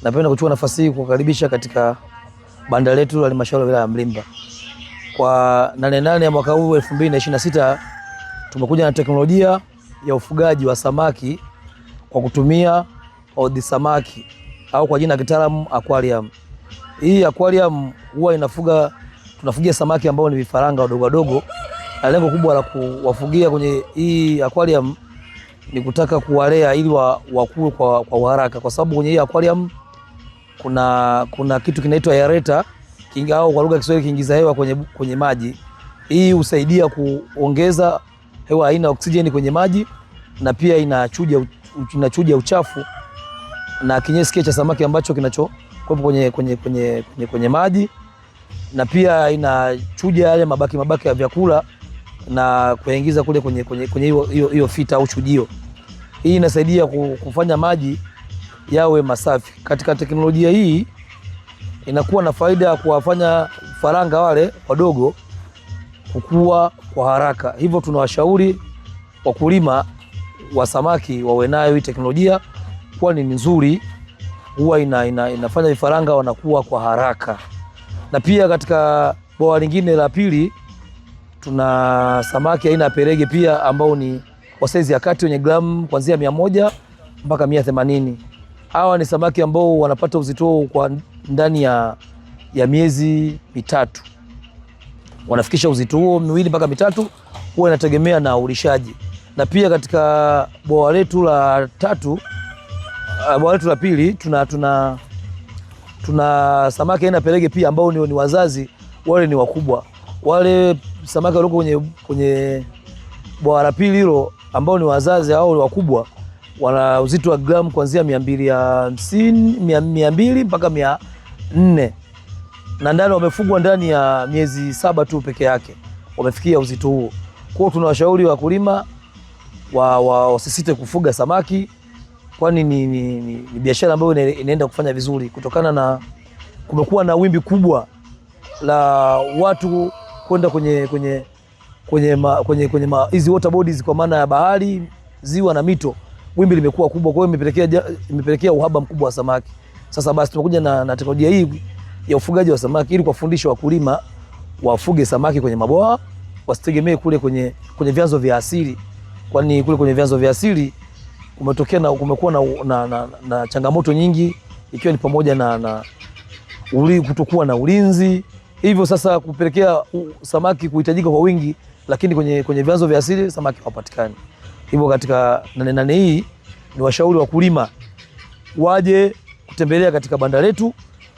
Napenda kuchukua nafasi hii kukaribisha katika banda letu la halmashauri ya wilaya ya Mlimba. Kwa 8/8 ya mwaka huu 2026 tumekuja na teknolojia ya ufugaji wa samaki kwa kutumia odi samaki au kwa jina la kitaalamu aquarium. Hii aquarium huwa tunafugia samaki ambao ni vifaranga wadogo wadogo, na lengo kubwa la kuwafugia kwenye hii aquarium ni kutaka kuwalea ili wakue kwa haraka, kwa sababu kwenye hii aquarium kuna kitu kinaitwa aerator au kwa lugha ya Kiswahili kiingiza hewa kwenye maji. Hii husaidia kuongeza hewa aina oksijeni kwenye maji, na pia inachuja uchafu na kinyesi cha samaki ambacho kinachokuwepo kwenye maji, na pia inachuja yale mabaki ya vyakula na kuingiza kule kwenye hiyo fita au chujio. Hii inasaidia kufanya maji yawe masafi. Katika teknolojia hii inakuwa na faida ya kuwafanya faranga wale wadogo kukua kwa haraka. Hivyo tunawashauri wakulima wa samaki wawe nayo hii teknolojia, kwani ni nzuri, huwa inafanya vifaranga wanakuwa kwa haraka. Na pia katika bwawa lingine la pili tuna samaki aina ya perege pia ambao ni wa saizi ya kati wenye gramu kuanzia 100 mpaka 180. Hawa ni samaki ambao wanapata uzito kwa ndani ya miezi mitatu. Wanafikisha uzito huo 2 mpaka 3, huwa inategemea na ulishaji. Na pia katika bwawa letu la pili tuna samaki aina perege pia ambao ni wazazi, wale ni wakubwa. Wale samaki walioko kwenye bwawa la pili hilo ambao ni wazazi au ni wakubwa, wana uzito wa gramu kuanzia 200 mpaka 400, na ndani wamefugwa ndani ya miezi 7 tu peke yake wamefikia uzito huo. Kwa hiyo tunawashauri wakulima wasisite kufuga samaki, kwani ni biashara ambayo inaenda kufanya vizuri, kutokana na kumekuwa na wimbi kubwa la watu kwenda kwenye hizi water bodies, kwa maana ya bahari, ziwa na mito. Wimbi limekuwa kubwa, kwa hiyo imepelekea uhaba mkubwa wa samaki. Sasa basi tumekuja na teknolojia hii ya ufugaji wa samaki ili kuwafundisha wakulima wafuge samaki kwenye mabwawa, wasitegemee kule kwenye vyanzo vya asili, kwani kule kwenye vyanzo vya asili kumekuwa na changamoto nyingi, ikiwa ni pamoja na kutokuwa na ulinzi. Hivyo sasa kupelekea samaki kuhitajika kwa wingi, lakini kwenye vyanzo vya asili samaki hawapatikani. Hivyo katika 8/8 hii ni washauri wakulima waje kutembelea katika banda letu,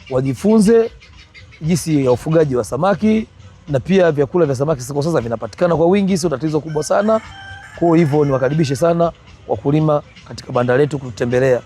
wajifunze jinsi ya ufugaji wa samaki, na pia vyakula vya samaki kwa sasa vinapatikana kwa wingi, sio tatizo kubwa sana. Kwa hivyo niwakaribishe sana wakulima katika banda letu kutembelea.